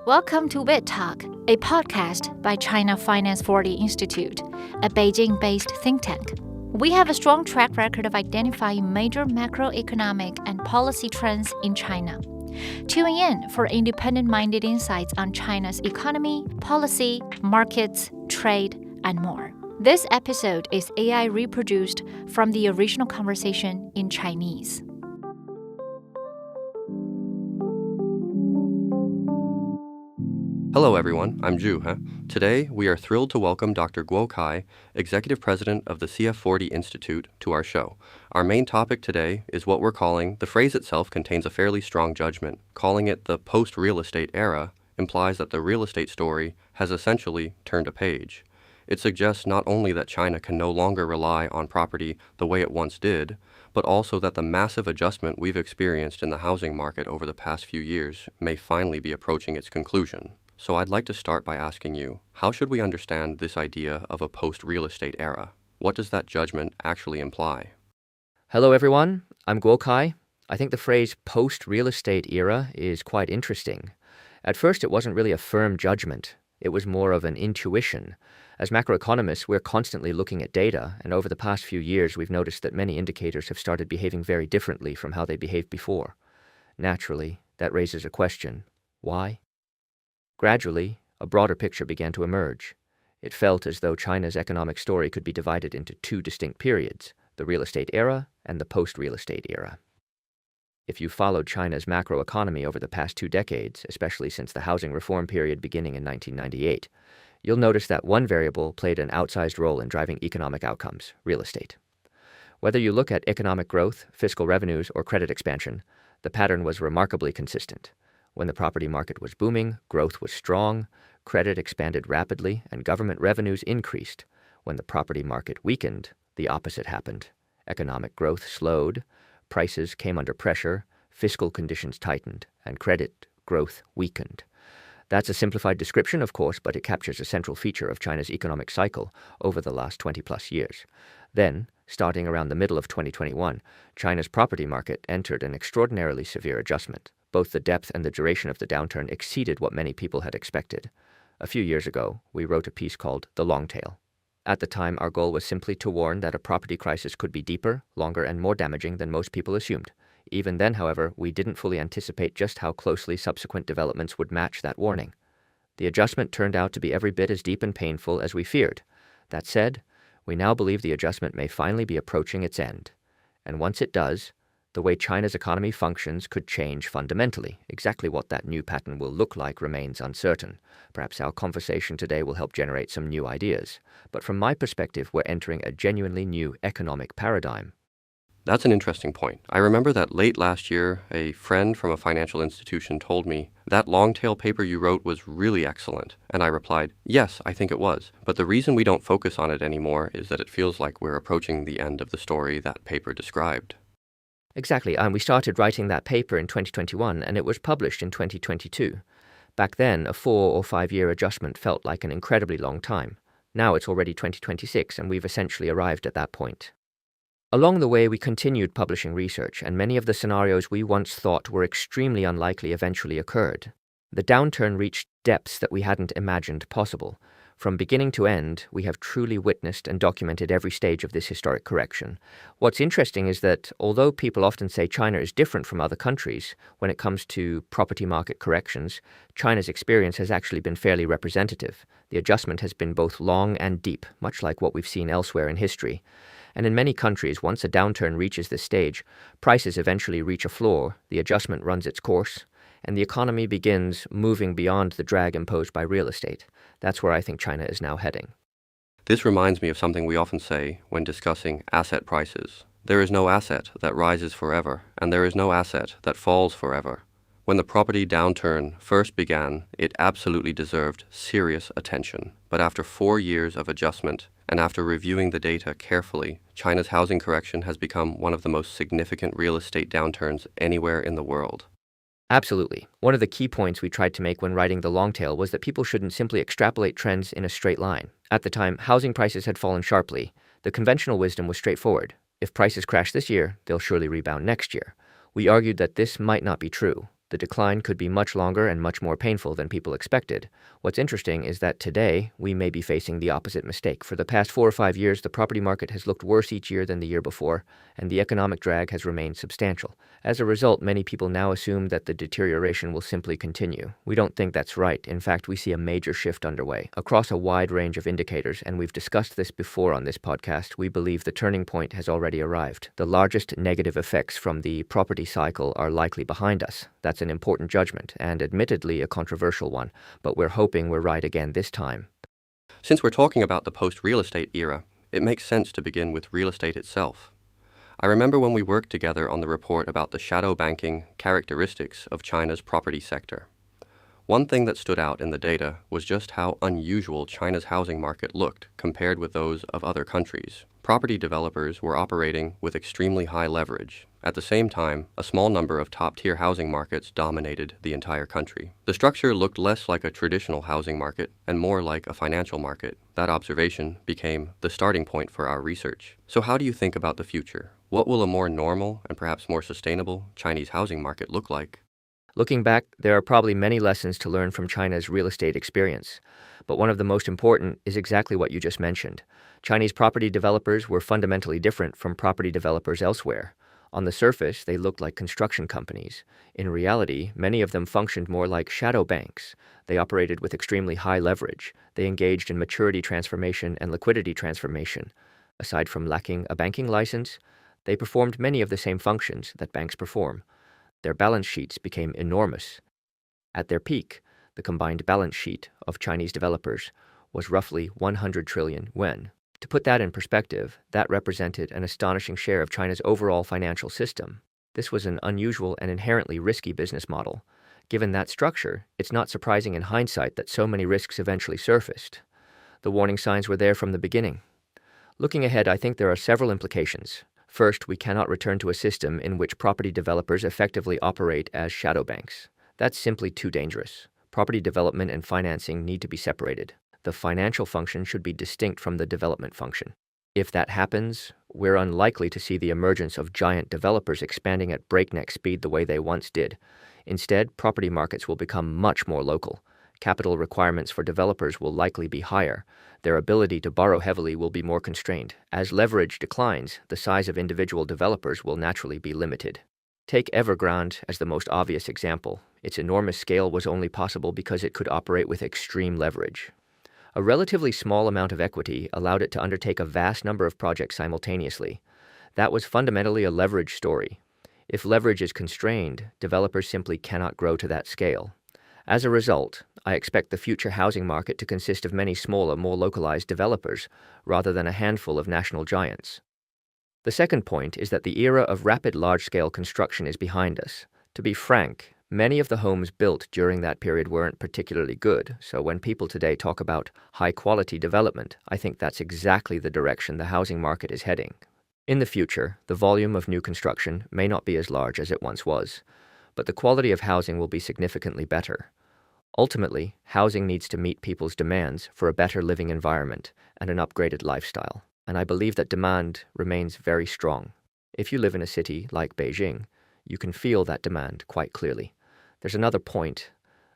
Welcome to Wit Talk, a podcast by China Finance 40 Institute, a Beijing-based think tank. We have a strong track record of identifying major macroeconomic and policy trends in China. Tune in for independent-minded insights on China's economy, policy, markets, trade, and more. This episode is AI reproduced from the original conversation in Chinese. Hello everyone, I'm Zhu He. Today, we are thrilled to welcome Dr. Guo Kai, Executive President of the CF40 Institute, to our show. Our main topic today is what we're calling, the phrase itself contains a fairly strong judgment. Calling it the post-real estate era implies that the real estate story has essentially turned a page. It suggests not only that China can no longer rely on property the way it once did, but also that the massive adjustment we've experienced in the housing market over the past few years may finally be approaching its conclusion. So I'd like to start by asking you, how should we understand this idea of a post-real estate era? What does that judgment actually imply? Hello everyone, I'm Guo Kai. I think the phrase post-real estate era is quite interesting. At first it wasn't really a firm judgment. It was more of an intuition. As macroeconomists, we're constantly looking at data, and over the past few years we've noticed that many indicators have started behaving very differently from how they behaved before. Naturally, that raises a question. Why? Gradually, a broader picture began to emerge. It felt as though China's economic story could be divided into two distinct periods, the real estate era and the post-real estate era. If you followed China's macroeconomy over the past 2 decades, especially since the housing reform period beginning in 1998, you'll notice that one variable played an outsized role in driving economic outcomes, real estate. Whether you look at economic growth, fiscal revenues, or credit expansion, the pattern was remarkably consistent. When the property market was booming, growth was strong, credit expanded rapidly, and government revenues increased. When the property market weakened, the opposite happened. Economic growth slowed, prices came under pressure, fiscal conditions tightened, and credit growth weakened. That's a simplified description, of course, but it captures a central feature of China's economic cycle over the last 20-plus years. Then, starting around the middle of 2021, China's property market entered an extraordinarily severe adjustment. Both the depth and the duration of the downturn exceeded what many people had expected. A few years ago, we wrote a piece called The Long Tail. At the time, our goal was simply to warn that a property crisis could be deeper, longer, and more damaging than most people assumed. Even then, however, we didn't fully anticipate just how closely subsequent developments would match that warning. The adjustment turned out to be every bit as deep and painful as we feared. That said, we now believe the adjustment may finally be approaching its end. And once it does, the way China's economy functions could change fundamentally. Exactly what that new pattern will look like remains uncertain. Perhaps our conversation today will help generate some new ideas. But from my perspective, we're entering a genuinely new economic paradigm. That's an interesting point. I remember that late last year, a friend from a financial institution told me, that long-tail paper you wrote was really excellent. And I replied, yes, I think it was. But the reason we don't focus on it anymore is that it feels like we're approaching the end of the story that paper described. Exactly, and we started writing that paper in 2021, and it was published in 2022. Back then, a 4 or 5 year adjustment felt like an incredibly long time. Now it's already 2026, and we've essentially arrived at that point. Along the way, we continued publishing research, and many of the scenarios we once thought were extremely unlikely eventually occurred. The downturn reached depths that we hadn't imagined possible. From beginning to end, we have truly witnessed and documented every stage of this historic correction. What's interesting is that, although people often say China is different from other countries when it comes to property market corrections, China's experience has actually been fairly representative. The adjustment has been both long and deep, much like what we've seen elsewhere in history. And in many countries, once a downturn reaches this stage, prices eventually reach a floor, the adjustment runs its course, and the economy begins moving beyond the drag imposed by real estate. That's where I think China is now heading. This reminds me of something we often say when discussing asset prices. There is no asset that rises forever, and there is no asset that falls forever. When the property downturn first began, it absolutely deserved serious attention. But after 4 years of adjustment, and after reviewing the data carefully, China's housing correction has become one of the most significant real estate downturns anywhere in the world. Absolutely. One of the key points we tried to make when writing The Long Tail was that people shouldn't simply extrapolate trends in a straight line. At the time, housing prices had fallen sharply. The conventional wisdom was straightforward. If prices crash this year, they'll surely rebound next year. We argued that this might not be true. The decline could be much longer and much more painful than people expected. What's interesting is that today, we may be facing the opposite mistake. For the past 4 or 5 years, the property market has looked worse each year than the year before, and the economic drag has remained substantial. As a result, many people now assume that the deterioration will simply continue. We don't think that's right. In fact, we see a major shift underway across a wide range of indicators, and we've discussed this before on this podcast. We believe the turning point has already arrived. The largest negative effects from the property cycle are likely behind us. That's an important judgment, and admittedly a controversial one, but we're hoping we're right again this time. Since we're talking about the post-real estate era, it makes sense to begin with real estate itself. I remember when we worked together on the report about the shadow banking characteristics of China's property sector. One thing that stood out in the data was just how unusual China's housing market looked compared with those of other countries. Property developers were operating with extremely high leverage. At the same time, a small number of top-tier housing markets dominated the entire country. The structure looked less like a traditional housing market and more like a financial market. That observation became the starting point for our research. So how do you think about the future? What will a more normal and perhaps more sustainable Chinese housing market look like? Looking back, there are probably many lessons to learn from China's real estate experience, but one of the most important is exactly what you just mentioned. Chinese property developers were fundamentally different from property developers elsewhere. On the surface, they looked like construction companies. In reality, many of them functioned more like shadow banks. They operated with extremely high leverage. They engaged in maturity transformation and liquidity transformation. Aside from lacking a banking license, they performed many of the same functions that banks perform. Their balance sheets became enormous. At their peak, the combined balance sheet of Chinese developers was roughly 100 trillion yuan. To put that in perspective, that represented an astonishing share of China's overall financial system. This was an unusual and inherently risky business model. Given that structure, it's not surprising in hindsight that so many risks eventually surfaced. The warning signs were there from the beginning. Looking ahead, I think there are several implications. First, we cannot return to a system in which property developers effectively operate as shadow banks. That's simply too dangerous. Property development and financing need to be separated. The financial function should be distinct from the development function. If that happens, we're unlikely to see the emergence of giant developers expanding at breakneck speed the way they once did. Instead, property markets will become much more local. Capital requirements for developers will likely be higher. Their ability to borrow heavily will be more constrained. As leverage declines, the size of individual developers will naturally be limited. Take Evergrande as the most obvious example. Its enormous scale was only possible because it could operate with extreme leverage. A relatively small amount of equity allowed it to undertake a vast number of projects simultaneously. That was fundamentally a leverage story. If leverage is constrained, developers simply cannot grow to that scale. As a result, I expect the future housing market to consist of many smaller, more localized developers, rather than a handful of national giants. The second point is that the era of rapid large-scale construction is behind us. To be frank, many of the homes built during that period weren't particularly good, so when people today talk about high-quality development, I think that's exactly the direction the housing market is heading. In the future, the volume of new construction may not be as large as it once was, but the quality of housing will be significantly better. Ultimately, housing needs to meet people's demands for a better living environment and an upgraded lifestyle, and I believe that demand remains very strong. If you live in a city like Beijing, you can feel that demand quite clearly. There's another point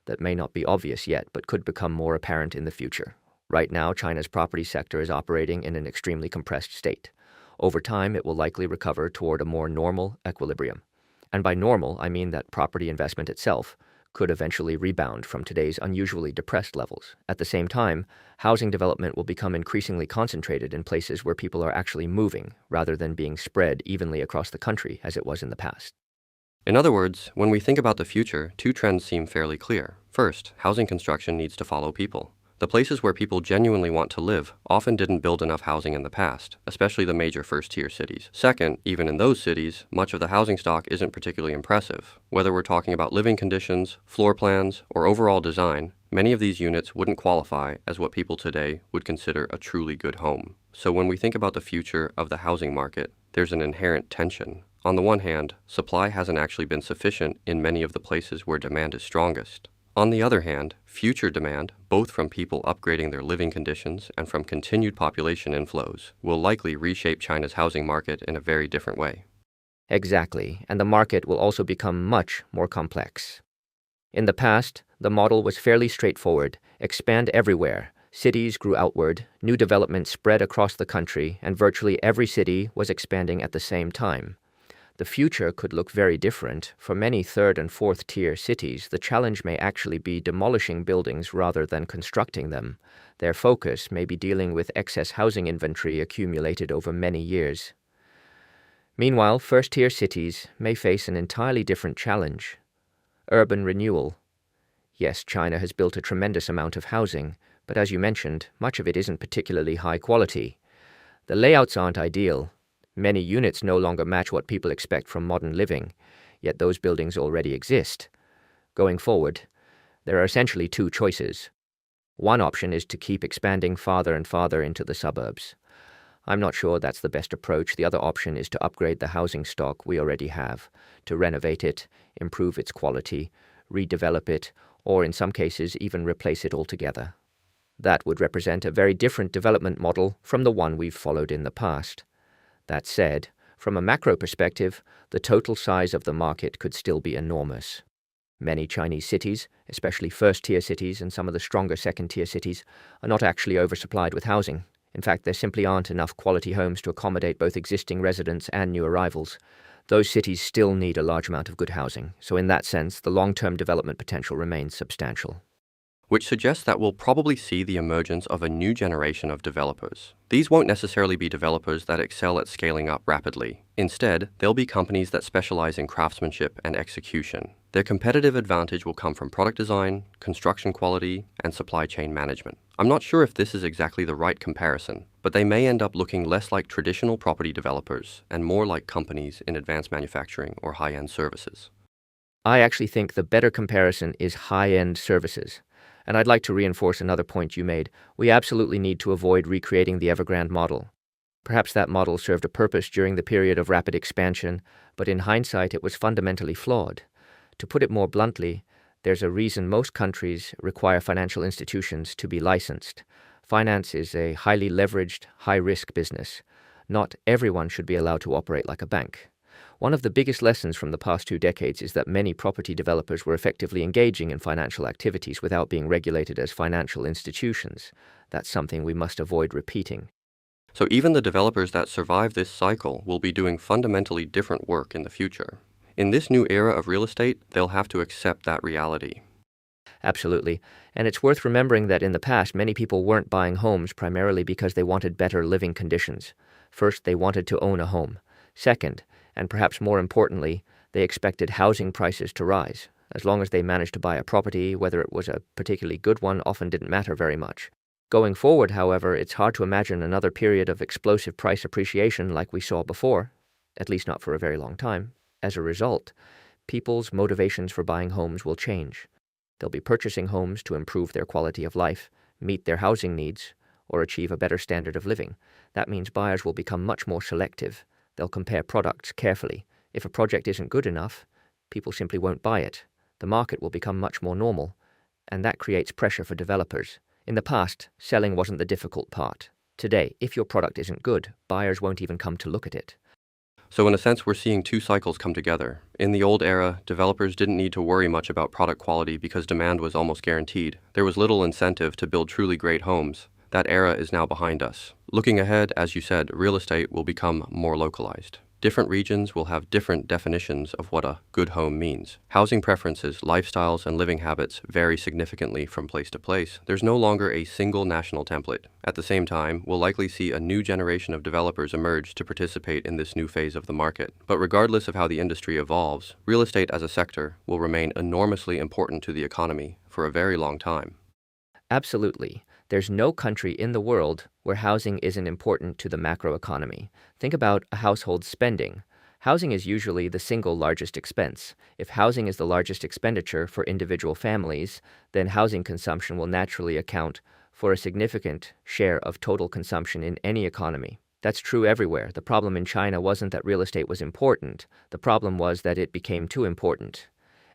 that may not be obvious yet, but could become more apparent in the future. Right now, China's property sector is operating in an extremely compressed state. Over time, it will likely recover toward a more normal equilibrium. And by normal, I mean that property investment itself could eventually rebound from today's unusually depressed levels. At the same time, housing development will become increasingly concentrated in places where people are actually moving, rather than being spread evenly across the country as it was in the past. In other words, when we think about the future, two trends seem fairly clear. First, housing construction needs to follow people. The places where people genuinely want to live often didn't build enough housing in the past, especially the major first-tier cities. Second, even in those cities, much of the housing stock isn't particularly impressive. Whether we're talking about living conditions, floor plans, or overall design, many of these units wouldn't qualify as what people today would consider a truly good home. So when we think about the future of the housing market, there's an inherent tension. On the one hand, supply hasn't actually been sufficient in many of the places where demand is strongest. On the other hand, future demand, both from people upgrading their living conditions and from continued population inflows, will likely reshape China's housing market in a very different way. Exactly, and the market will also become much more complex. In the past, the model was fairly straightforward: expand everywhere. Cities grew outward, new development spread across the country, and virtually every city was expanding at the same time. The future could look very different. For many third and fourth tier cities, the challenge may actually be demolishing buildings rather than constructing them. Their focus may be dealing with excess housing inventory accumulated over many years. Meanwhile, first tier cities may face an entirely different challenge: urban renewal. Yes, China has built a tremendous amount of housing, but as you mentioned, much of it isn't particularly high quality. The layouts aren't ideal. Many units no longer match what people expect from modern living, yet those buildings already exist. Going forward, there are essentially two choices. One option is to keep expanding farther and farther into the suburbs. I'm not sure that's the best approach. The other option is to upgrade the housing stock we already have, to renovate it, improve its quality, redevelop it, or in some cases even replace it altogether. That would represent a very different development model from the one we've followed in the past. That said, from a macro perspective, the total size of the market could still be enormous. Many Chinese cities, especially first-tier cities and some of the stronger second-tier cities, are not actually oversupplied with housing. In fact, there simply aren't enough quality homes to accommodate both existing residents and new arrivals. Those cities still need a large amount of good housing, so in that sense, the long-term development potential remains substantial. Which suggests that we'll probably see the emergence of a new generation of developers. These won't necessarily be developers that excel at scaling up rapidly. Instead, they'll be companies that specialize in craftsmanship and execution. Their competitive advantage will come from product design, construction quality, and supply chain management. I'm not sure if this is exactly the right comparison, but they may end up looking less like traditional property developers and more like companies in advanced manufacturing or high-end services. I actually think the better comparison is high-end services. And I'd like to reinforce another point you made. We absolutely need to avoid recreating the Evergrande model. Perhaps that model served a purpose during the period of rapid expansion, but in hindsight it was fundamentally flawed. To put it more bluntly, there's a reason most countries require financial institutions to be licensed. Finance is a highly leveraged, high-risk business. Not everyone should be allowed to operate like a bank. One of the biggest lessons from the past 2 decades is that many property developers were effectively engaging in financial activities without being regulated as financial institutions. That's something we must avoid repeating. So even the developers that survive this cycle will be doing fundamentally different work in the future. In this new era of real estate, they'll have to accept that reality. Absolutely. And it's worth remembering that in the past, many people weren't buying homes primarily because they wanted better living conditions. First, they wanted to own a home. Second, and perhaps more importantly, they expected housing prices to rise. As long as they managed to buy a property, whether it was a particularly good one often didn't matter very much. Going forward, however, it's hard to imagine another period of explosive price appreciation like we saw before, at least not for a very long time. As a result, people's motivations for buying homes will change. They'll be purchasing homes to improve their quality of life, meet their housing needs, or achieve a better standard of living. That means buyers will become much more selective. They'll compare products carefully. If a project isn't good enough, people simply won't buy it. The market will become much more normal, and that creates pressure for developers. In the past, selling wasn't the difficult part. Today, if your product isn't good, buyers won't even come to look at it. So in a sense, we're seeing two cycles come together. In the old era, developers didn't need to worry much about product quality because demand was almost guaranteed. There was little incentive to build truly great homes. That era is now behind us. Looking ahead, as you said, real estate will become more localized. Different regions will have different definitions of what a good home means. Housing preferences, lifestyles, and living habits vary significantly from place to place. There's no longer a single national template. At the same time, we'll likely see a new generation of developers emerge to participate in this new phase of the market. But regardless of how the industry evolves, real estate as a sector will remain enormously important to the economy for a very long time. Absolutely. There's no country in the world where housing isn't important to the macroeconomy. Think about a household's spending. Housing is usually the single largest expense. If housing is the largest expenditure for individual families, then housing consumption will naturally account for a significant share of total consumption in any economy. That's true everywhere. The problem in China wasn't that real estate was important. The problem was that it became too important.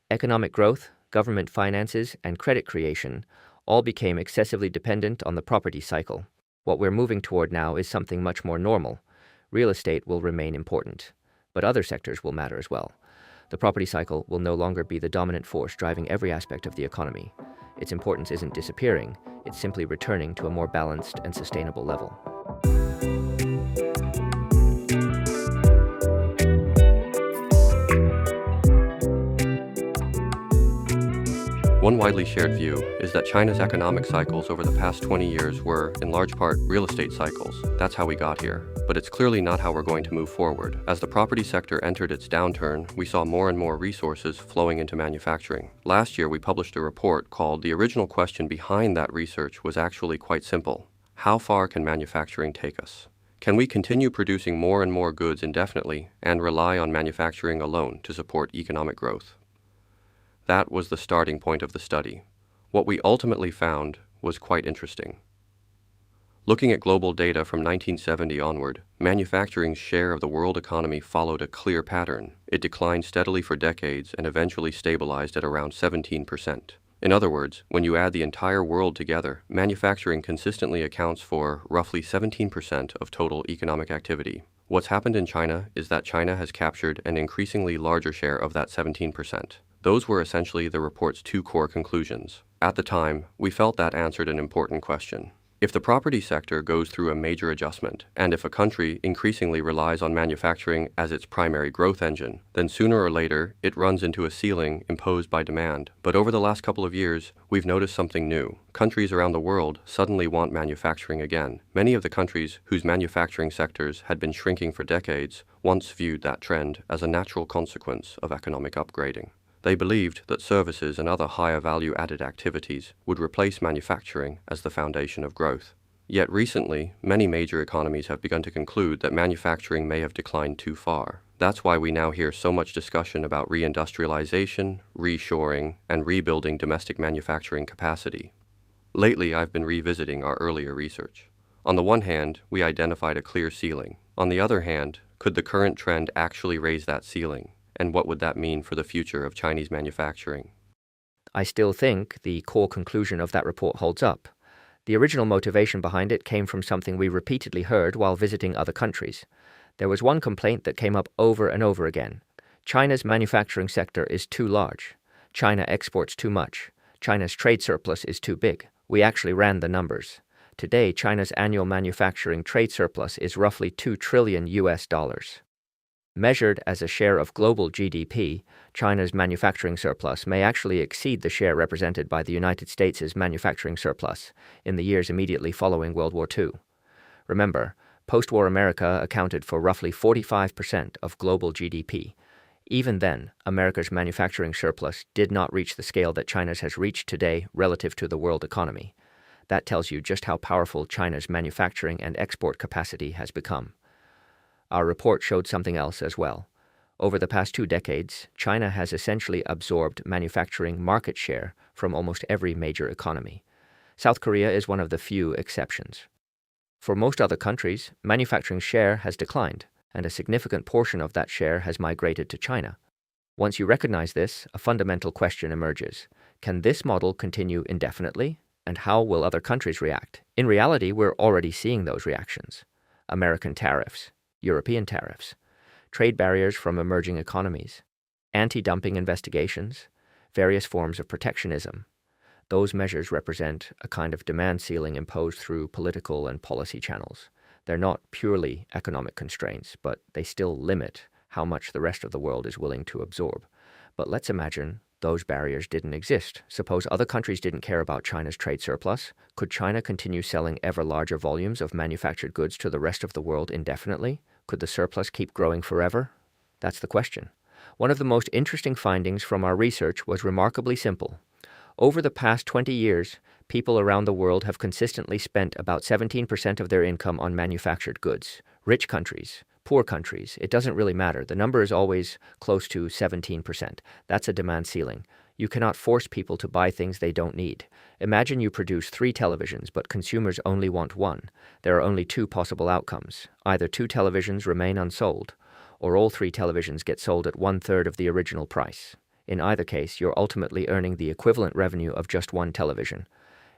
Economic growth, government finances, and credit creation all became excessively dependent on the property cycle. What we're moving toward now is something much more normal. Real estate will remain important, but other sectors will matter as well. The property cycle will no longer be the dominant force driving every aspect of the economy. Its importance isn't disappearing, it's simply returning to a more balanced and sustainable level. One widely shared view is that China's economic cycles over the past 20 years were, in large part, real estate cycles. That's how we got here. But it's clearly not how we're going to move forward. As the property sector entered its downturn, we saw more and more resources flowing into manufacturing. Last year, we published a report called The Original Question Behind That Research was actually quite simple. How far can manufacturing take us? Can we continue producing more and more goods indefinitely and rely on manufacturing alone to support economic growth? That was the starting point of the study. What we ultimately found was quite interesting. Looking at global data from 1970 onward, manufacturing's share of the world economy followed a clear pattern. It declined steadily for decades and eventually stabilized at around 17%. In other words, when you add the entire world together, manufacturing consistently accounts for roughly 17% of total economic activity. What's happened in China is that China has captured an increasingly larger share of that 17%. Those were essentially the report's two core conclusions. At the time, we felt that answered an important question. If the property sector goes through a major adjustment, and if a country increasingly relies on manufacturing as its primary growth engine, then sooner or later it runs into a ceiling imposed by demand. But over the last couple of years, we've noticed something new. Countries around the world suddenly want manufacturing again. Many of the countries whose manufacturing sectors had been shrinking for decades once viewed that trend as a natural consequence of economic upgrading. They believed that services and other higher value-added activities would replace manufacturing as the foundation of growth. Yet recently, many major economies have begun to conclude that manufacturing may have declined too far. That's why we now hear so much discussion about reindustrialization, reshoring, and rebuilding domestic manufacturing capacity. Lately, I've been revisiting our earlier research. On the one hand, we identified a clear ceiling. On the other hand, could the current trend actually raise that ceiling? And what would that mean for the future of Chinese manufacturing? I still think the core conclusion of that report holds up. The original motivation behind it came from something we repeatedly heard while visiting other countries. There was one complaint that came up over and over again. China's manufacturing sector is too large. China exports too much. China's trade surplus is too big. We actually ran the numbers. Today, China's annual manufacturing trade surplus is roughly $2 trillion. Measured as a share of global GDP, China's manufacturing surplus may actually exceed the share represented by the United States' manufacturing surplus in the years immediately following World War II. Remember, post-war America accounted for roughly 45% of global GDP. Even then, America's manufacturing surplus did not reach the scale that China's has reached today relative to the world economy. That tells you just how powerful China's manufacturing and export capacity has become. Our report showed something else as well. Over the past 2 decades, China has essentially absorbed manufacturing market share from almost every major economy. South Korea is one of the few exceptions. For most other countries, manufacturing share has declined, and a significant portion of that share has migrated to China. Once you recognize this, a fundamental question emerges. Can this model continue indefinitely? And how will other countries react? In reality, we're already seeing those reactions. American tariffs, European tariffs, trade barriers from emerging economies, anti-dumping investigations, various forms of protectionism. Those measures represent a kind of demand ceiling imposed through political and policy channels. They're not purely economic constraints, but they still limit how much the rest of the world is willing to absorb. But let's imagine those barriers didn't exist. Suppose other countries didn't care about China's trade surplus. Could China continue selling ever larger volumes of manufactured goods to the rest of the world indefinitely? Could the surplus keep growing forever? That's the question. One of the most interesting findings from our research was remarkably simple. Over the past 20 years, people around the world have consistently spent about 17% of their income on manufactured goods. Rich countries, poor countries, it doesn't really matter. The number is always close to 17%. That's a demand ceiling. You cannot force people to buy things they don't need. Imagine you produce 3 televisions, but consumers only want 1. There are only 2 possible outcomes. Either 2 televisions remain unsold, or all 3 televisions get sold at 1/3 of the original price. In either case, you're ultimately earning the equivalent revenue of just 1 television.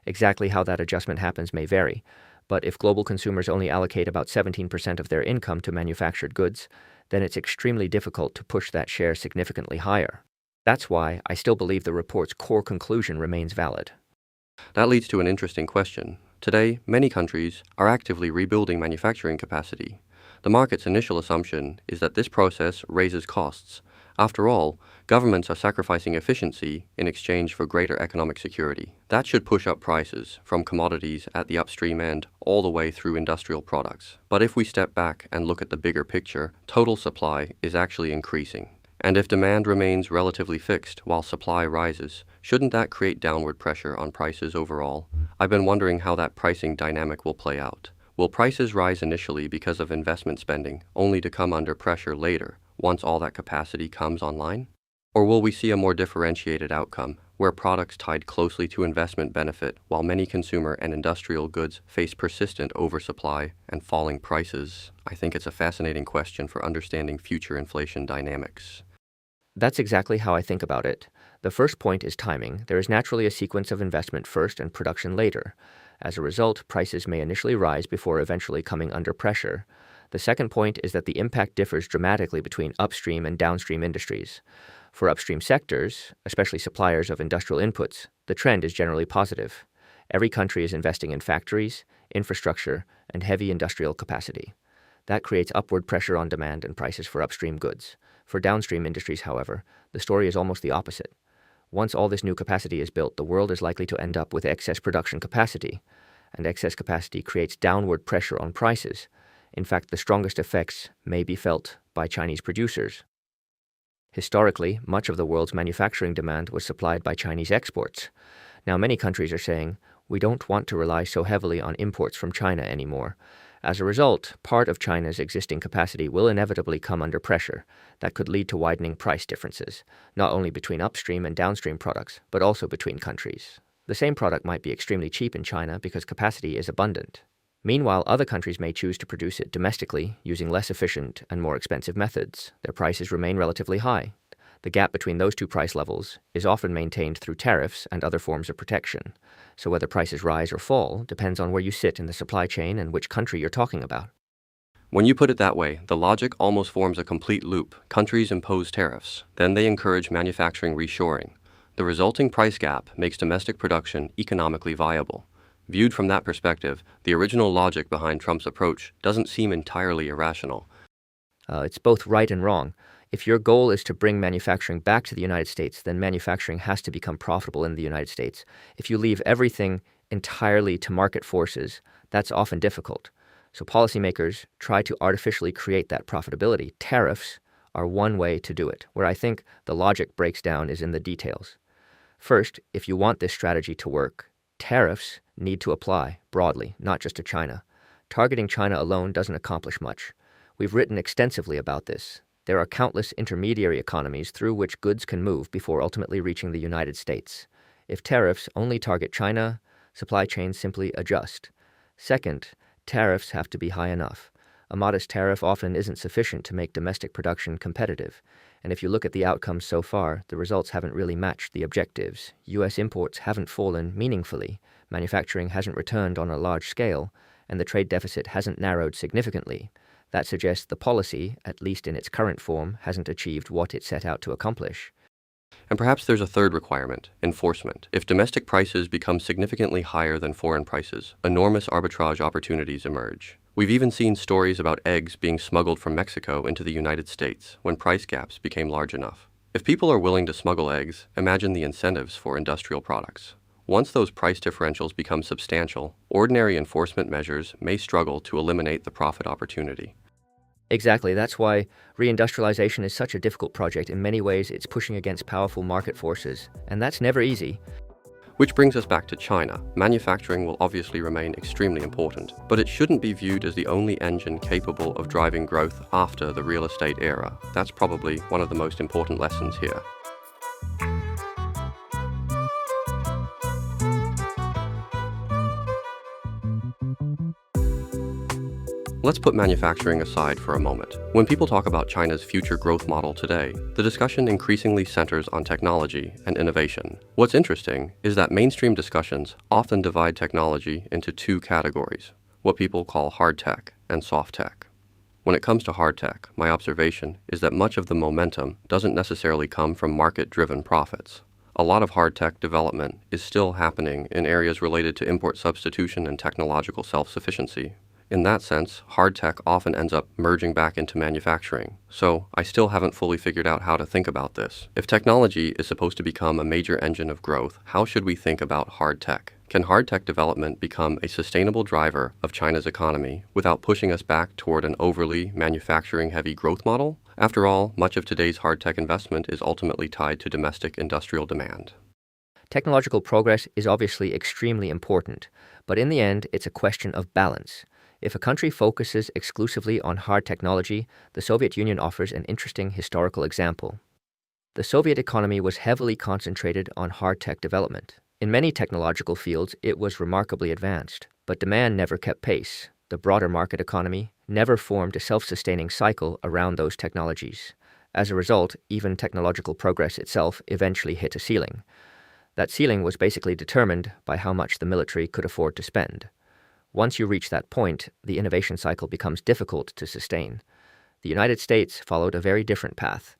Exactly how that adjustment happens may vary, but if global consumers only allocate about 17% of their income to manufactured goods, then it's extremely difficult to push that share significantly higher. That's why I still believe the report's core conclusion remains valid. That leads to an interesting question. Today, many countries are actively rebuilding manufacturing capacity. The market's initial assumption is that this process raises costs. After all, governments are sacrificing efficiency in exchange for greater economic security. That should push up prices from commodities at the upstream end all the way through industrial products. But if we step back and look at the bigger picture, total supply is actually increasing. And if demand remains relatively fixed while supply rises, shouldn't that create downward pressure on prices overall? I've been wondering how that pricing dynamic will play out. Will prices rise initially because of investment spending, only to come under pressure later, once all that capacity comes online? Or will we see a more differentiated outcome, where products tied closely to investment benefit while many consumer and industrial goods face persistent oversupply and falling prices? I think it's a fascinating question for understanding future inflation dynamics. That's exactly how I think about it. The first point is timing. There is naturally a sequence of investment first and production later. As a result, prices may initially rise before eventually coming under pressure. The second point is that the impact differs dramatically between upstream and downstream industries. For upstream sectors, especially suppliers of industrial inputs, the trend is generally positive. Every country is investing in factories, infrastructure, and heavy industrial capacity. That creates upward pressure on demand and prices for upstream goods. For downstream industries, however, the story is almost the opposite. Once all this new capacity is built, the world is likely to end up with excess production capacity, and excess capacity creates downward pressure on prices. In fact, the strongest effects may be felt by Chinese producers. Historically, much of the world's manufacturing demand was supplied by Chinese exports. Now many countries are saying, we don't want to rely so heavily on imports from China anymore. As a result, part of China's existing capacity will inevitably come under pressure. That could lead to widening price differences, not only between upstream and downstream products, but also between countries. The same product might be extremely cheap in China because capacity is abundant. Meanwhile, other countries may choose to produce it domestically using less efficient and more expensive methods. Their prices remain relatively high. The gap between those two price levels is often maintained through tariffs and other forms of protection. So whether prices rise or fall depends on where you sit in the supply chain and which country you're talking about. When you put it that way, the logic almost forms a complete loop. Countries impose tariffs. Then they encourage manufacturing reshoring. The resulting price gap makes domestic production economically viable. Viewed from that perspective, the original logic behind Trump's approach doesn't seem entirely irrational. It's both right and wrong. If your goal is to bring manufacturing back to the United States, then manufacturing has to become profitable in the United States. If you leave everything entirely to market forces, that's often difficult. So policymakers try to artificially create that profitability. Tariffs are one way to do it. Where I think the logic breaks down is in the details. First, if you want this strategy to work, tariffs need to apply broadly, not just to China. Targeting China alone doesn't accomplish much. We've written extensively about this. There are countless intermediary economies through which goods can move before ultimately reaching the United States. If tariffs only target China, supply chains simply adjust. Second, tariffs have to be high enough. A modest tariff often isn't sufficient to make domestic production competitive. And if you look at the outcomes so far, the results haven't really matched the objectives. U.S. imports haven't fallen meaningfully, manufacturing hasn't returned on a large scale, and the trade deficit hasn't narrowed significantly. That suggests the policy, at least in its current form, hasn't achieved what it set out to accomplish. And perhaps there's a third requirement, enforcement. If domestic prices become significantly higher than foreign prices, enormous arbitrage opportunities emerge. We've even seen stories about eggs being smuggled from Mexico into the United States when price gaps became large enough. If people are willing to smuggle eggs, imagine the incentives for industrial products. Once those price differentials become substantial, ordinary enforcement measures may struggle to eliminate the profit opportunity. Exactly. That's why reindustrialization is such a difficult project. In many ways, it's pushing against powerful market forces, and that's never easy. Which brings us back to China. Manufacturing will obviously remain extremely important, but it shouldn't be viewed as the only engine capable of driving growth after the real estate era. That's probably one of the most important lessons here. Let's put manufacturing aside for a moment. When people talk about China's future growth model today, the discussion increasingly centers on technology and innovation. What's interesting is that mainstream discussions often divide technology into two categories, what people call hard tech and soft tech. When it comes to hard tech, my observation is that much of the momentum doesn't necessarily come from market-driven profits. A lot of hard tech development is still happening in areas related to import substitution and technological self-sufficiency. In that sense, hard tech often ends up merging back into manufacturing. So I still haven't fully figured out how to think about this. If technology is supposed to become a major engine of growth, how should we think about hard tech? Can hard tech development become a sustainable driver of China's economy without pushing us back toward an overly manufacturing-heavy growth model? After all, much of today's hard tech investment is ultimately tied to domestic industrial demand. Technological progress is obviously extremely important, but in the end, it's a question of balance. If a country focuses exclusively on hard technology, the Soviet Union offers an interesting historical example. The Soviet economy was heavily concentrated on hard tech development. In many technological fields, it was remarkably advanced, but demand never kept pace. The broader market economy never formed a self-sustaining cycle around those technologies. As a result, even technological progress itself eventually hit a ceiling. That ceiling was basically determined by how much the military could afford to spend. Once you reach that point, the innovation cycle becomes difficult to sustain. The United States followed a very different path.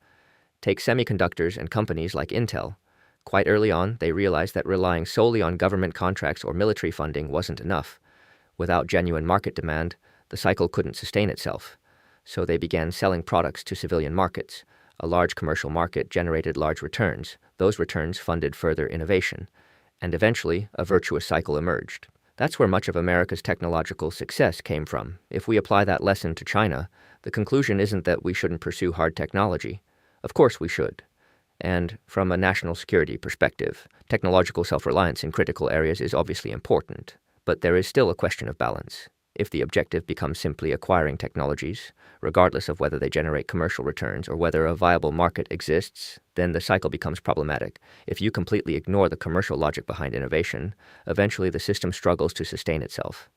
Take semiconductors and companies like Intel. Quite early on, they realized that relying solely on government contracts or military funding wasn't enough. Without genuine market demand, the cycle couldn't sustain itself. So they began selling products to civilian markets. A large commercial market generated large returns. Those returns funded further innovation. And eventually, a virtuous cycle emerged. That's where much of America's technological success came from. If we apply that lesson to China, the conclusion isn't that we shouldn't pursue hard technology. Of course we should. And from a national security perspective, technological self-reliance in critical areas is obviously important. But there is still a question of balance. If the objective becomes simply acquiring technologies, regardless of whether they generate commercial returns or whether a viable market exists, then the cycle becomes problematic. If you completely ignore the commercial logic behind innovation, eventually the system struggles to sustain itself.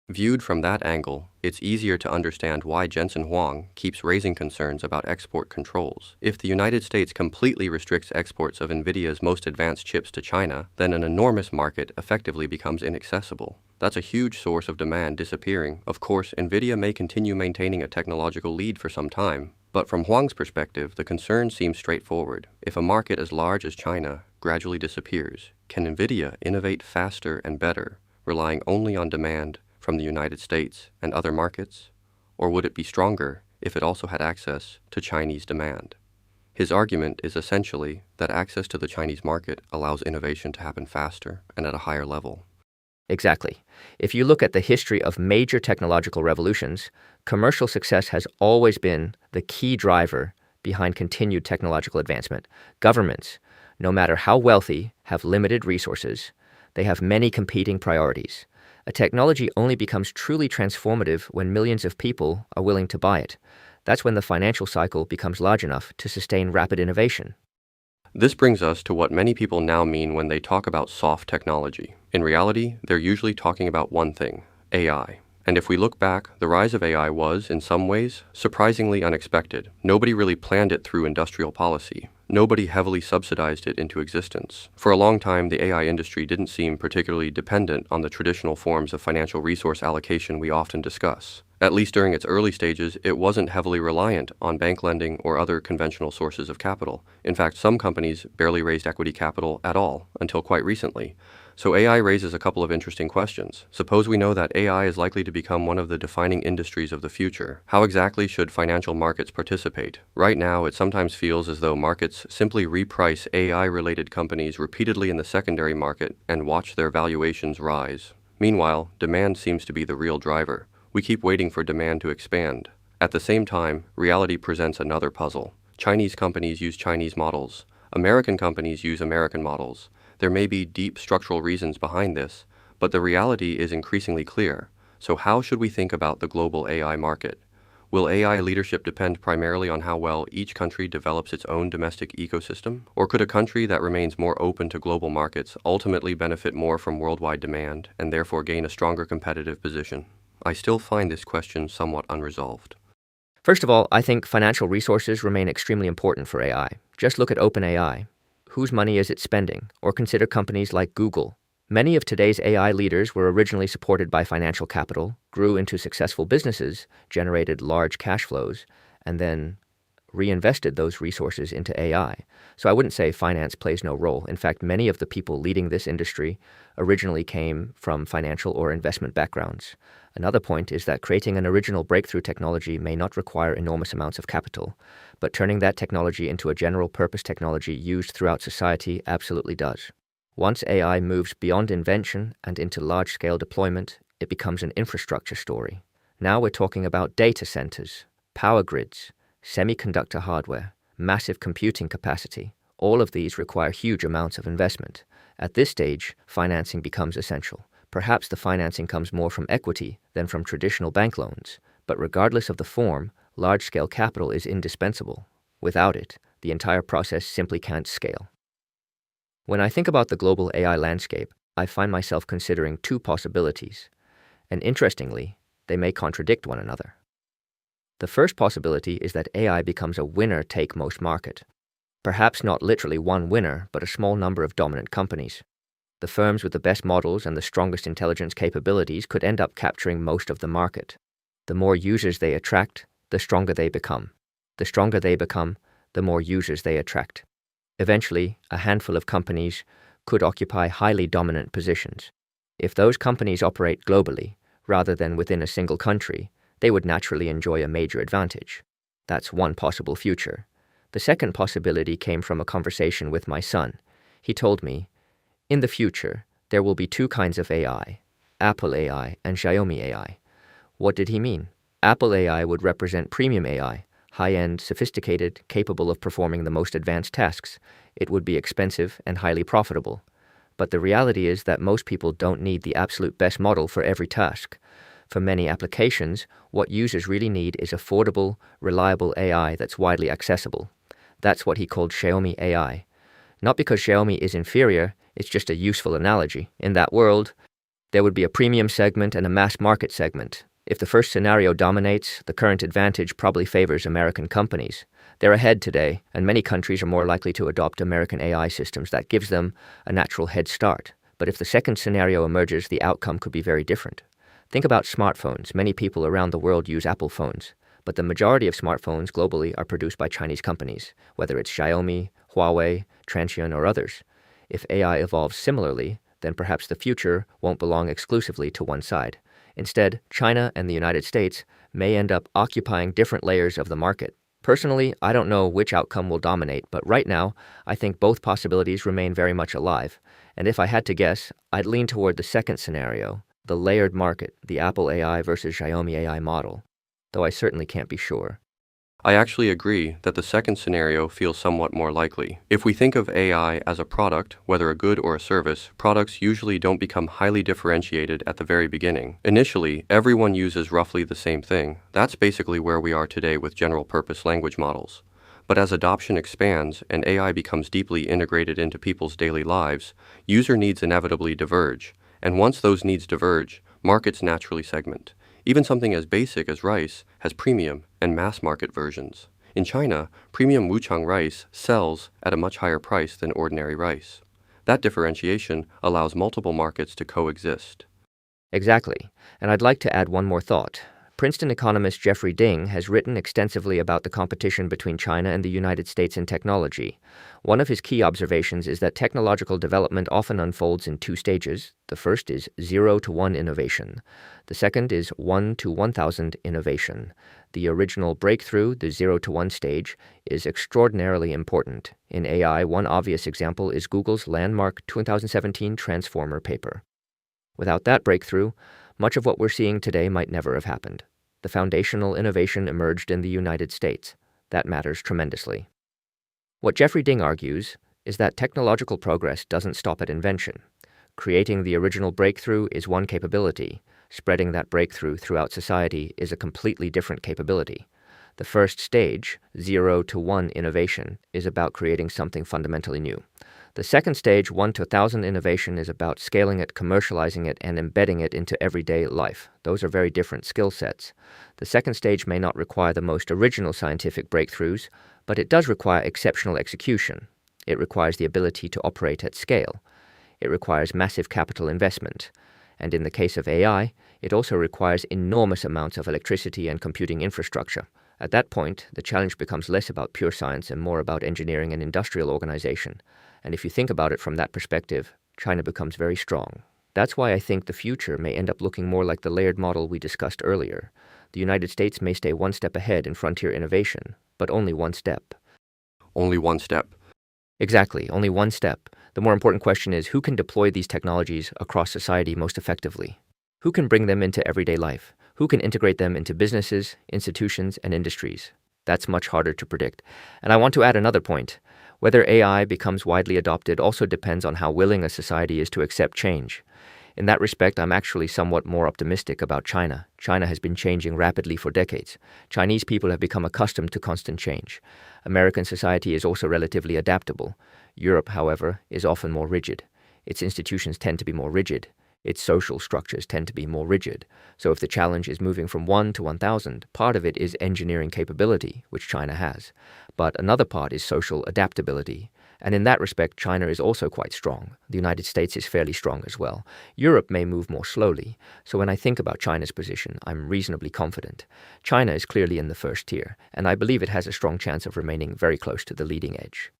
Viewed from that angle, it's easier to understand why Jensen Huang keeps raising concerns about export controls. If the United States completely restricts exports of NVIDIA's most advanced chips to China, then an enormous market effectively becomes inaccessible. That's a huge source of demand disappearing. Of course, NVIDIA may continue maintaining a technological lead for some time, but from Huang's perspective, the concern seems straightforward. If a market as large as China gradually disappears, can NVIDIA innovate faster and better, relying only on demand from the United States and other markets? Or would it be stronger if it also had access to Chinese demand? His argument is essentially that access to the Chinese market allows innovation to happen faster and at a higher level. Exactly. If you look at the history of major technological revolutions, commercial success has always been the key driver behind continued technological advancement. Governments, no matter how wealthy, have limited resources. They have many competing priorities. A technology only becomes truly transformative when millions of people are willing to buy it. That's when the financial cycle becomes large enough to sustain rapid innovation. This brings us to what many people now mean when they talk about soft technology. In reality, they're usually talking about one thing: AI. And if we look back, the rise of AI was, in some ways, surprisingly unexpected. Nobody really planned it through industrial policy. Nobody heavily subsidized it into existence. For a long time, the AI industry didn't seem particularly dependent on the traditional forms of financial resource allocation we often discuss. At least during its early stages, it wasn't heavily reliant on bank lending or other conventional sources of capital. In fact, some companies barely raised equity capital at all until quite recently. So AI raises a couple of interesting questions. Suppose we know that AI is likely to become one of the defining industries of the future. How exactly should financial markets participate? Right now, it sometimes feels as though markets simply reprice AI-related companies repeatedly in the secondary market and watch their valuations rise. Meanwhile, demand seems to be the real driver. We keep waiting for demand to expand. At the same time, reality presents another puzzle. Chinese companies use Chinese models. American companies use American models. There may be deep structural reasons behind this, but the reality is increasingly clear. So how should we think about the global AI market? Will AI leadership depend primarily on how well each country develops its own domestic ecosystem? Or could a country that remains more open to global markets ultimately benefit more from worldwide demand and therefore gain a stronger competitive position? I still find this question somewhat unresolved. First of all, I think financial resources remain extremely important for AI. Just look at OpenAI. Whose money is it spending? Or consider companies like Google. Many of today's AI leaders were originally supported by financial capital, grew into successful businesses, generated large cash flows, and then reinvested those resources into AI. So I wouldn't say finance plays no role. In fact, many of the people leading this industry originally came from financial or investment backgrounds. Another point is that creating an original breakthrough technology may not require enormous amounts of capital, but turning that technology into a general purpose technology used throughout society absolutely does. Once AI moves beyond invention and into large-scale deployment, it becomes an infrastructure story. Now we're talking about data centers, power grids, semiconductor hardware, massive computing capacity. All of these require huge amounts of investment. At this stage, financing becomes essential. Perhaps the financing comes more from equity than from traditional bank loans, but regardless of the form, large-scale capital is indispensable. Without it, the entire process simply can't scale. When I think about the global AI landscape, I find myself considering two possibilities, and interestingly, they may contradict one another. The first possibility is that AI becomes a winner-take-most market. Perhaps not literally one winner, but a small number of dominant companies. The firms with the best models and the strongest intelligence capabilities could end up capturing most of the market. The more users they attract, the stronger they become. The stronger they become, the more users they attract. Eventually, a handful of companies could occupy highly dominant positions. If those companies operate globally, rather than within a single country, they would naturally enjoy a major advantage. That's one possible future. The second possibility came from a conversation with my son. He told me, in the future, there will be two kinds of AI, Apple AI and Xiaomi AI. What did he mean? Apple AI would represent premium AI, high-end, sophisticated, capable of performing the most advanced tasks. It would be expensive and highly profitable. But the reality is that most people don't need the absolute best model for every task. For many applications, what users really need is affordable, reliable AI that's widely accessible. That's what he called Xiaomi AI. Not because Xiaomi is inferior, it's just a useful analogy. In that world, there would be a premium segment and a mass market segment. If the first scenario dominates, the current advantage probably favors American companies. They're ahead today, and many countries are more likely to adopt American AI systems. That gives them a natural head start. But if the second scenario emerges, the outcome could be very different. Think about smartphones. Many people around the world use Apple phones, but the majority of smartphones globally are produced by Chinese companies, whether it's Xiaomi, Huawei, Transsion, or others. If AI evolves similarly, then perhaps the future won't belong exclusively to one side. Instead, China and the United States may end up occupying different layers of the market. Personally, I don't know which outcome will dominate, but right now, I think both possibilities remain very much alive. And if I had to guess, I'd lean toward the second scenario, the layered market, the Apple AI versus Xiaomi AI model, though I certainly can't be sure. I actually agree that the second scenario feels somewhat more likely. If we think of AI as a product, whether a good or a service, products usually don't become highly differentiated at the very beginning. Initially, everyone uses roughly the same thing. That's basically where we are today with general-purpose language models. But as adoption expands and AI becomes deeply integrated into people's daily lives, user needs inevitably diverge. And once those needs diverge, markets naturally segment. Even something as basic as rice has premium and mass market versions. In China, premium Wuchang rice sells at a much higher price than ordinary rice. That differentiation allows multiple markets to coexist. Exactly. And I'd like to add one more thought. Princeton economist Jeffrey Ding has written extensively about the competition between China and the United States in technology. One of his key observations is that technological development often unfolds in two stages. The first is 0 to 1 innovation. The second is 1 to 1,000 innovation. The original breakthrough, the 0 to 1 stage, is extraordinarily important. In AI, one obvious example is Google's landmark 2017 Transformer paper. Without that breakthrough, much of what we're seeing today might never have happened. The foundational innovation emerged in the United States. That matters tremendously. What Jeffrey Ding argues is that technological progress doesn't stop at invention. Creating the original breakthrough is one capability. Spreading that breakthrough throughout society is a completely different capability. The first stage, 0 to 1 innovation, is about creating something fundamentally new. The second stage, 1 to 1,000 innovation, is about scaling it, commercializing it, and embedding it into everyday life. Those are very different skill sets. The second stage may not require the most original scientific breakthroughs, but it does require exceptional execution. It requires the ability to operate at scale. it requires massive capital investment. And in the case of AI, it also requires enormous amounts of electricity and computing infrastructure. At that point, the challenge becomes less about pure science and more about engineering and industrial organization. And if you think about it from that perspective, China becomes very strong. That's why I think the future may end up looking more like the layered model we discussed earlier. The United States may stay one step ahead in frontier innovation, but only one step. Only one step. Exactly, only one step. The more important question is who can deploy these technologies across society most effectively? Who can bring them into everyday life? Who can integrate them into businesses, institutions, and industries? That's much harder to predict. And I want to add another point. Whether AI becomes widely adopted also depends on how willing a society is to accept change. In that respect, I'm actually somewhat more optimistic about China. China has been changing rapidly for decades. Chinese people have become accustomed to constant change. American society is also relatively adaptable. Europe, however, is often more rigid. Its institutions tend to be more rigid. Its social structures tend to be more rigid. So if the challenge is moving from 1 to 1,000, part of it is engineering capability, which China has. But another part is social adaptability. And in that respect, China is also quite strong. The United States is fairly strong as well. Europe may move more slowly. So when I think about China's position, I'm reasonably confident. China is clearly in the first tier, and I believe it has a strong chance of remaining very close to the leading edge.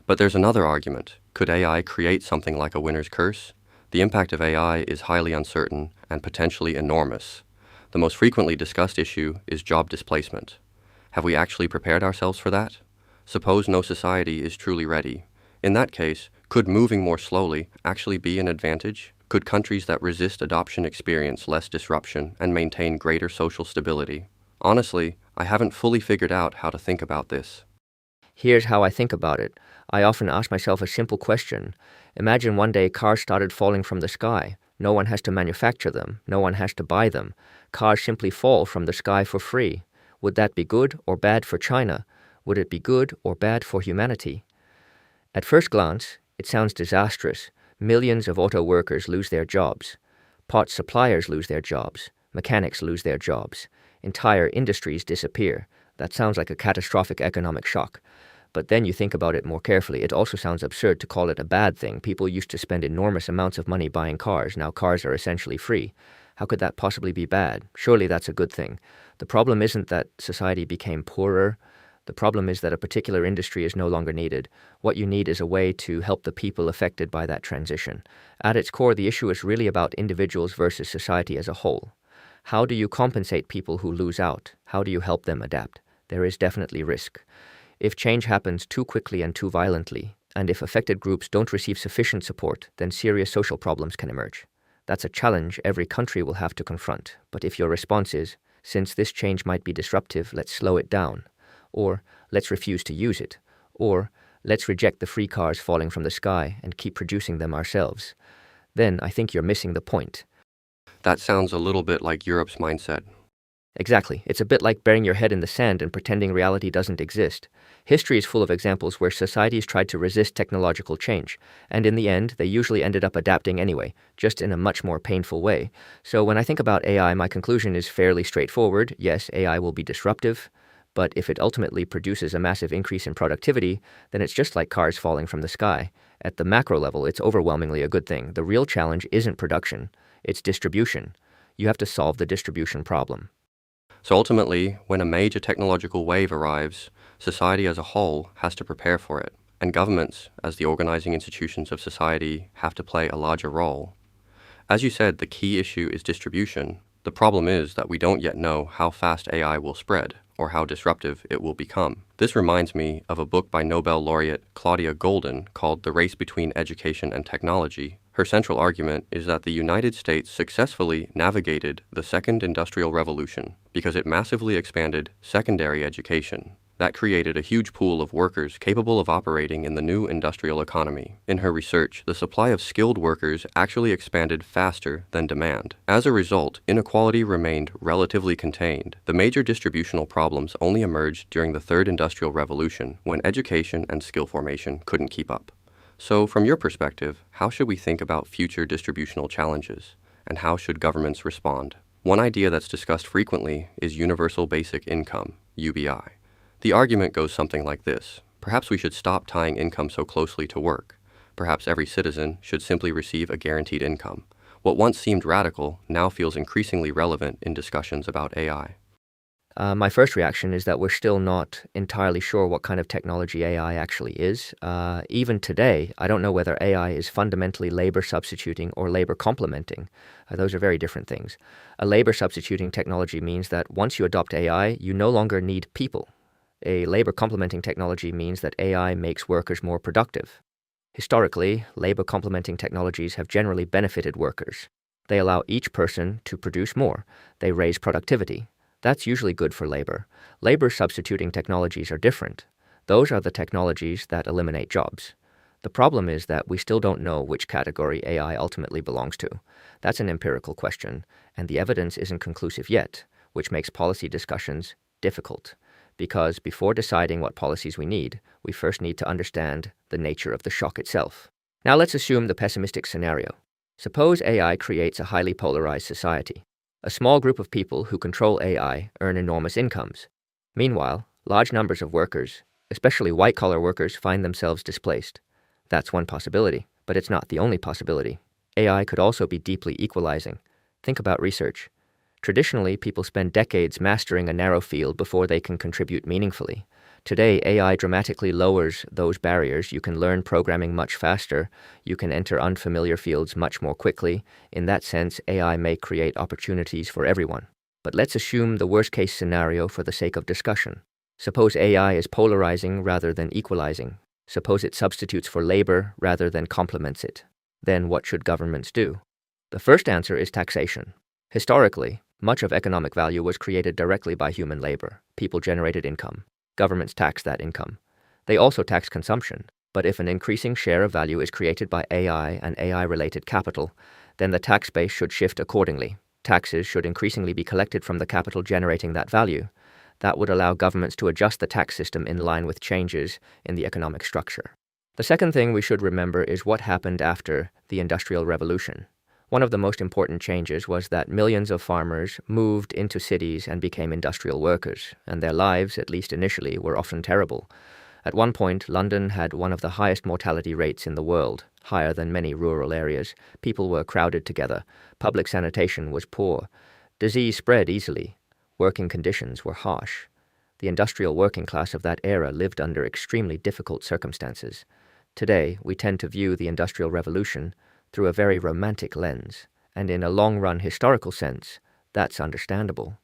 But there's another argument. Could AI create something like a winner's curse? The impact of AI is highly uncertain and potentially enormous. The most frequently discussed issue is job displacement. Have we actually prepared ourselves for that? Suppose no society is truly ready. In that case, could moving more slowly actually be an advantage? Could countries that resist adoption experience less disruption and maintain greater social stability? Honestly, I haven't fully figured out how to think about this. Here's how I think about it. I often ask myself a simple question. Imagine one day cars started falling from the sky. No one has to manufacture them. No one has to buy them. Cars simply fall from the sky for free. Would that be good or bad for China? Would it be good or bad for humanity? At first glance, it sounds disastrous. Millions of auto workers lose their jobs. Parts suppliers lose their jobs. Mechanics lose their jobs. Entire industries disappear. That sounds like a catastrophic economic shock. But then you think about it more carefully. It also sounds absurd to call it a bad thing. People used to spend enormous amounts of money buying cars. Now cars are essentially free. How could that possibly be bad? Surely that's a good thing. The problem isn't that society became poorer. The problem is that a particular industry is no longer needed. What you need is a way to help the people affected by that transition. At its core, the issue is really about individuals versus society as a whole. How do you compensate people who lose out? How do you help them adapt? There is definitely risk. If change happens too quickly and too violently, and if affected groups don't receive sufficient support, then serious social problems can emerge. That's a challenge every country will have to confront. But if your response is, since this change might be disruptive, let's slow it down, or let's refuse to use it, or let's reject the free cars falling from the sky and keep producing them ourselves, then I think you're missing the point. That sounds a little bit like Europe's mindset. Exactly. It's a bit like burying your head in the sand and pretending reality doesn't exist. History is full of examples where societies tried to resist technological change, and in the end, they usually ended up adapting anyway, just in a much more painful way. So when I think about AI, my conclusion is fairly straightforward. Yes, AI will be disruptive, but if it ultimately produces a massive increase in productivity, then it's just like cars falling from the sky. At the macro level, it's overwhelmingly a good thing. The real challenge isn't production, it's distribution. You have to solve the distribution problem. So ultimately, when a major technological wave arrives, society as a whole has to prepare for it, and governments, as the organizing institutions of society, have to play a larger role. As you said, the key issue is distribution. The problem is that we don't yet know how fast AI will spread, or how disruptive it will become. This reminds me of a book by Nobel laureate Claudia Golden called The Race Between Education and Technology. Her central argument is that the United States successfully navigated the Second Industrial Revolution because it massively expanded secondary education. That created a huge pool of workers capable of operating in the new industrial economy. In her research, the supply of skilled workers actually expanded faster than demand. As a result, inequality remained relatively contained. The major distributional problems only emerged during the Third Industrial Revolution, when education and skill formation couldn't keep up. So, from your perspective, how should we think about future distributional challenges, and how should governments respond? One idea that's discussed frequently is universal basic income, UBI. The argument goes something like this. Perhaps we should stop tying income so closely to work. perhaps every citizen, should simply receive a guaranteed income. What once seemed radical now feels increasingly relevant in discussions about AI. My first reaction is that we're still not entirely sure what kind of technology AI actually is. Even today, I don't know whether AI is fundamentally labor substituting or labor complementing. Those are very different things. A labor substituting technology means that once you adopt AI, you no longer need people. A labor complementing technology means that AI makes workers more productive. Historically, labor complementing technologies have generally benefited workers. They allow each person to produce more. They raise productivity. That's usually good for labor. Labor substituting technologies are different. Those are the technologies that eliminate jobs. The problem is that we still don't know which category AI ultimately belongs to. That's an empirical question, and the evidence isn't conclusive yet, which makes policy discussions difficult. Because before deciding what policies we need, we first need to understand the nature of the shock itself. Now let's assume the pessimistic scenario. Suppose AI creates a highly polarized society. A small group of people who control AI earn enormous incomes. Meanwhile, large numbers of workers, especially white-collar workers, find themselves displaced. That's one possibility, but it's not the only possibility. AI could also be deeply equalizing. Think about research. Traditionally, people spend decades mastering a narrow field before they can contribute meaningfully. Today, AI dramatically lowers those barriers. You can learn programming much faster. You can enter unfamiliar fields much more quickly. In that sense, AI may create opportunities for everyone. But let's assume the worst-case scenario for the sake of discussion. Suppose AI is polarizing rather than equalizing. Suppose it substitutes for labor rather than complements it. Then what should governments do? The first answer is taxation. Historically, much of economic value was created directly by human labor. People generated income. Governments tax that income. They also tax consumption. But if an increasing share of value is created by AI and AI-related capital, then the tax base should shift accordingly. Taxes should increasingly be collected from the capital generating that value. That would allow governments to adjust the tax system in line with changes in the economic structure. The second thing we should remember is what happened after the Industrial Revolution. One of the most important changes was that millions of farmers moved into cities and became industrial workers, and their lives, at least initially, were often terrible. At one point, London had one of the highest mortality rates in the world, higher than many rural areas. People were crowded together. Public sanitation was poor. Disease spread easily. Working conditions were harsh. The industrial working class of that era lived under extremely difficult circumstances. Today, we tend to view the Industrial Revolution through a very romantic lens, and in a long-run historical sense, that's understandable.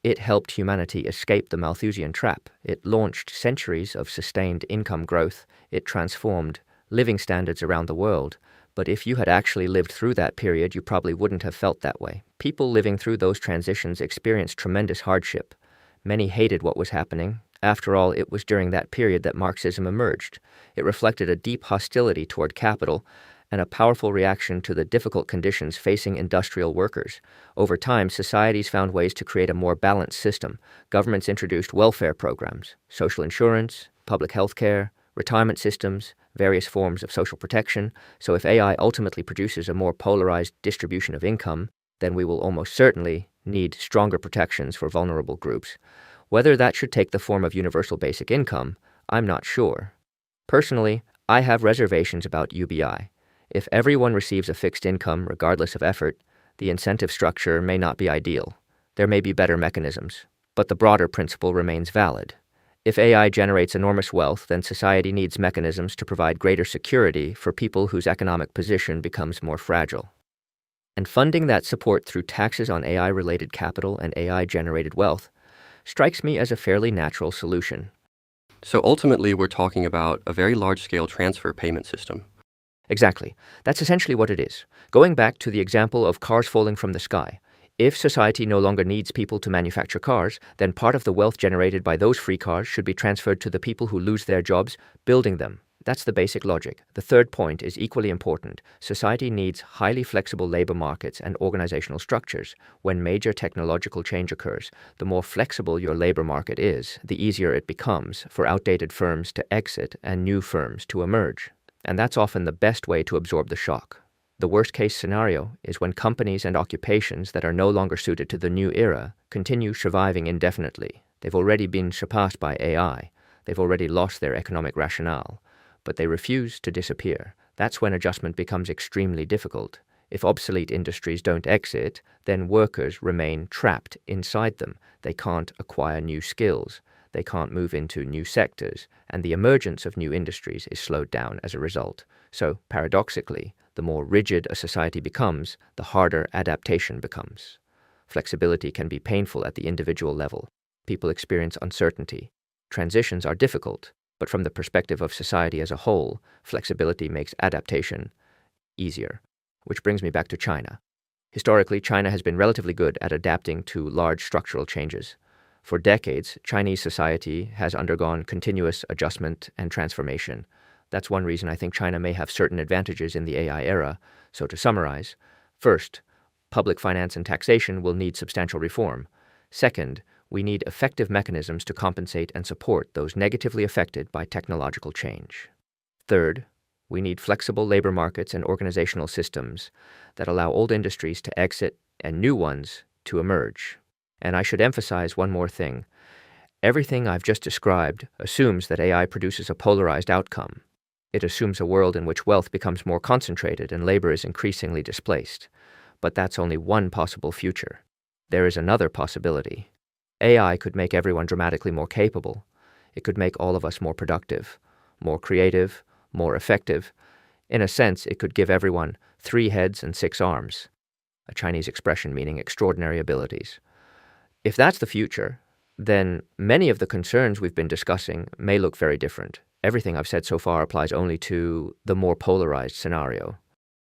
It helped humanity escape the Malthusian trap. It launched centuries of sustained income growth. It transformed living standards around the world. But if you had actually lived through that period, you probably wouldn't have felt that way. People living through those transitions experienced tremendous hardship. Many hated what was happening. After all, it was during that period that Marxism emerged. It reflected a deep hostility toward capital and a powerful reaction to the difficult conditions facing industrial workers. Over time, societies found ways to create a more balanced system. Governments introduced welfare programs, social insurance, public health care, retirement systems, various forms of social protection. So if AI ultimately produces a more polarized distribution of income, then we will almost certainly need stronger protections for vulnerable groups. Whether that should take the form of universal basic income, I'm not sure. Personally, I have reservations about UBI. If everyone receives a fixed income regardless of effort, the incentive structure may not be ideal. There may be better mechanisms, but the broader principle remains valid. If AI generates enormous wealth, then society needs mechanisms to provide greater security for people whose economic position becomes more fragile. And funding that support through taxes on AI-related capital and AI-generated wealth strikes me as a fairly natural solution. So ultimately, we're talking about a very large-scale transfer payment system. Exactly. That's essentially what it is. Going back to the example of cars falling from the sky, if society no longer needs people to manufacture cars, then part of the wealth generated by those free cars should be transferred to the people who lose their jobs building them. That's the basic logic. The third point is equally important. Society needs highly flexible labor markets and organizational structures. When major technological change occurs, the more flexible your labor market is, the easier it becomes for outdated firms to exit and new firms to emerge. And that's often the best way to absorb the shock. The worst-case scenario is when companies and occupations that are no longer suited to the new era continue surviving indefinitely. They've already been surpassed by AI. They've already lost their economic rationale. but they refuse to disappear. That's when adjustment becomes extremely difficult. If obsolete industries don't exit, then workers remain trapped inside them. They can't acquire new skills. They can't move into new sectors, and the emergence of new industries is slowed down as a result. So, paradoxically, the more rigid a society becomes, the harder adaptation becomes. Flexibility can be painful at the individual level. People experience uncertainty. Transitions are difficult, but from the perspective of society as a whole, flexibility makes adaptation easier. Which brings me back to China. Historically, China has been relatively good at adapting to large structural changes. For decades, Chinese society has undergone continuous adjustment and transformation. That's one reason I think China may have certain advantages in the AI era. So to summarize, first, public finance and taxation will need substantial reform. Second, we need effective mechanisms to compensate and support those negatively affected by technological change. Third, we need flexible labor markets and organizational systems that allow old industries to exit and new ones to emerge. And I should emphasize one more thing. Everything I've just described assumes that AI produces a polarized outcome. It assumes a world in which wealth becomes more concentrated and labor is increasingly displaced. But that's only one possible future. There is another possibility. AI could make everyone dramatically more capable. It could make all of us more productive, more creative, more effective. In a sense, it could give everyone 3 heads and 6 arms, a Chinese expression meaning extraordinary abilities. If that's the future, then many of the concerns we've been discussing may look very different. Everything I've said so far applies only to the more polarized scenario.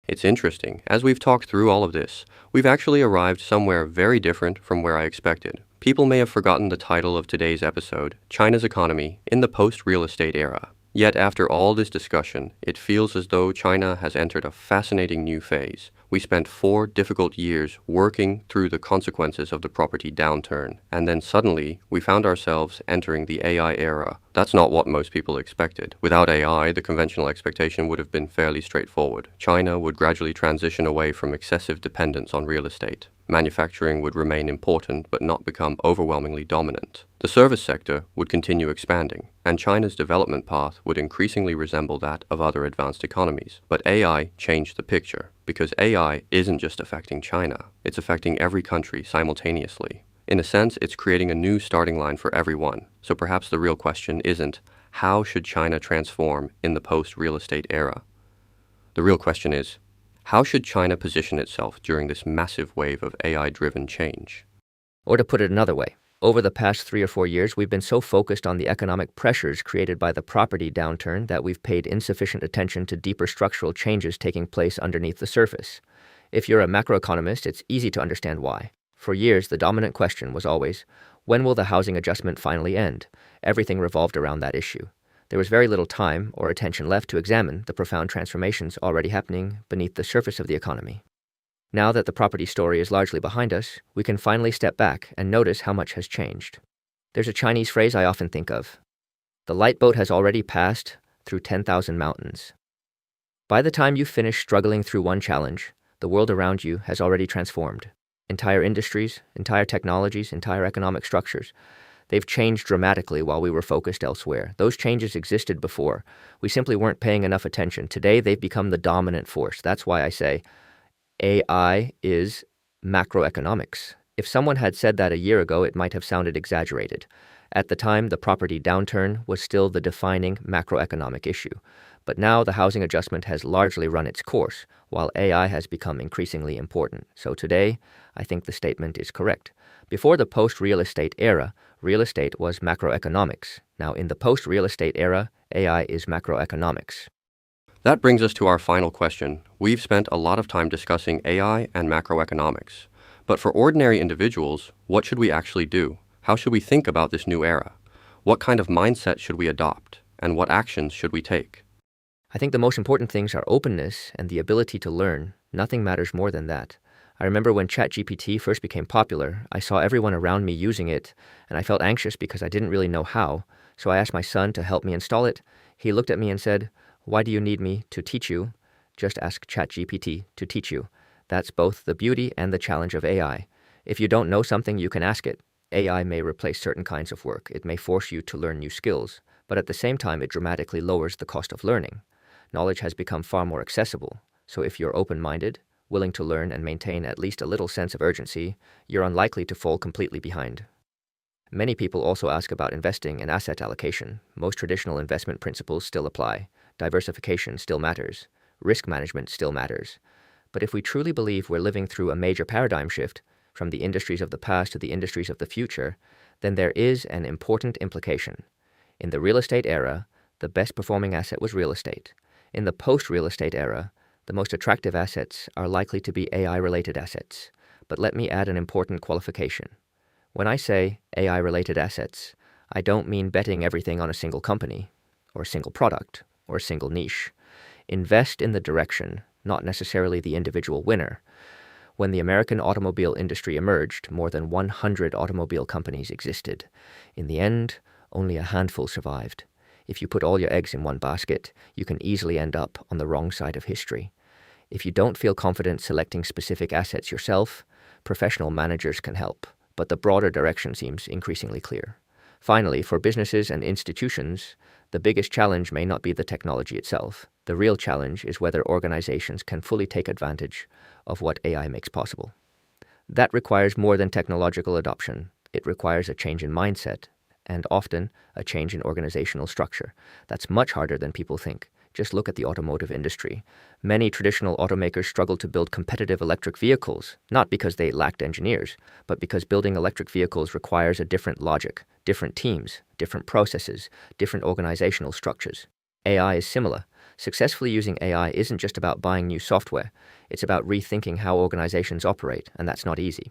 It's interesting. As we've talked through all of this, we've actually arrived somewhere very different from where I expected. People may have forgotten the title of today's episode, China's Economy in the Post-Real Estate Era. Yet after all this discussion, it feels as though China has entered a fascinating new phase. We spent 4 difficult years working through the consequences of the property downturn, and then suddenly we found ourselves entering the AI era. That's not what most people expected. Without AI, the conventional expectation would have been fairly straightforward. China would gradually transition away from excessive dependence on real estate. Manufacturing would remain important but not become overwhelmingly dominant. The service sector would continue expanding, and China's development path would increasingly resemble that of other advanced economies. But AI changed the picture, because AI isn't just affecting China, it's affecting every country simultaneously. In a sense, it's creating a new starting line for everyone. So perhaps the real question isn't, how should China transform in the post-real estate era? The real question is, how should China position itself during this massive wave of AI-driven change? Or to put it another way, over the past 3 or 4 years, we've been so focused on the economic pressures created by the property downturn that we've paid insufficient attention to deeper structural changes taking place underneath the surface. If you're a macroeconomist, it's easy to understand why. For years, the dominant question was always, when will the housing adjustment finally end? Everything revolved around that issue. There was very little time or attention left to examine the profound transformations already happening beneath the surface of the economy. Now that the property story is largely behind us, we can finally step back and notice how much has changed. There's a Chinese phrase I often think of. The light boat has already passed through 10,000 mountains. By the time you finish struggling through one challenge, the world around you has already transformed. Entire industries, entire technologies, entire economic structures. They've changed dramatically while we were focused elsewhere. Those changes existed before. We simply weren't paying enough attention. Today, they've become the dominant force. That's why I say AI is macroeconomics. If someone had said that a year ago, it might have sounded exaggerated. At the time, the property downturn was still the defining macroeconomic issue. But now the housing adjustment has largely run its course, while AI has become increasingly important. So today, I think the statement is correct. Before the post-real estate era, real estate was macroeconomics. Now, in the post-real estate era, AI is macroeconomics. That brings us to our final question. We've spent a lot of time discussing AI and macroeconomics. But for ordinary individuals, what should we actually do? How should we think about this new era? What kind of mindset should we adopt? And what actions should we take? I think the most important things are openness and the ability to learn. Nothing matters more than that. I remember when ChatGPT first became popular, I saw everyone around me using it, and I felt anxious because I didn't really know how. So I asked my son to help me install it. He looked at me and said, "Why do you need me to teach you? Just ask ChatGPT to teach you." That's both the beauty and the challenge of AI. If you don't know something, you can ask it. AI may replace certain kinds of work. It may force you to learn new skills. but at the same time it dramatically lowers the cost of learning. Knowledge has become far more accessible, so if you're open-minded, willing to learn and maintain at least a little sense of urgency, you're unlikely to fall completely behind. Many people also ask about investing and asset allocation. Most traditional investment principles still apply. Diversification still matters. Risk management still matters. But if we truly believe we're living through a major paradigm shift, from the industries of the past to the industries of the future, then there is an important implication. In the real estate era, the best performing asset was real estate. In the post-real estate era, the most attractive assets are likely to be AI-related assets. But let me add an important qualification. When I say AI-related assets, I don't mean betting everything on a single company, or a single product, or a single niche. Invest in the direction, not necessarily the individual winner. When the American automobile industry emerged, more than 100 automobile companies existed. In the end, only a handful survived. If you put all your eggs in one basket, you can easily end up on the wrong side of history. If you don't feel confident selecting specific assets yourself, professional managers can help, but the broader direction seems increasingly clear. Finally, for businesses and institutions, the biggest challenge may not be the technology itself. The real challenge is whether organizations can fully take advantage of what AI makes possible. That requires more than technological adoption. It requires a change in mindset, and often a change in organizational structure. That's much harder than people think. Just look at the automotive industry. Many traditional automakers struggled to build competitive electric vehicles, not because they lacked engineers, but because building electric vehicles requires a different logic, different teams, different processes, different organizational structures. AI is similar. Successfully using AI isn't just about buying new software. It's about rethinking how organizations operate, and that's not easy.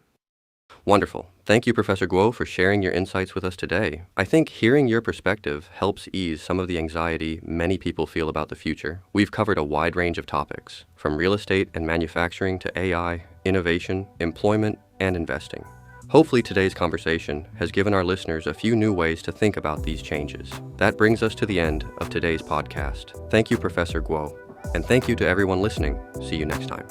Wonderful. Thank you, Professor Guo, for sharing your insights with us today. I think hearing your perspective helps ease some of the anxiety many people feel about the future. We've covered a wide range of topics, from real estate and manufacturing to AI, innovation, employment, and investing. Hopefully today's conversation has given our listeners a few new ways to think about these changes. That brings us to the end of today's podcast. Thank you, Professor Guo, and thank you to everyone listening. See you next time.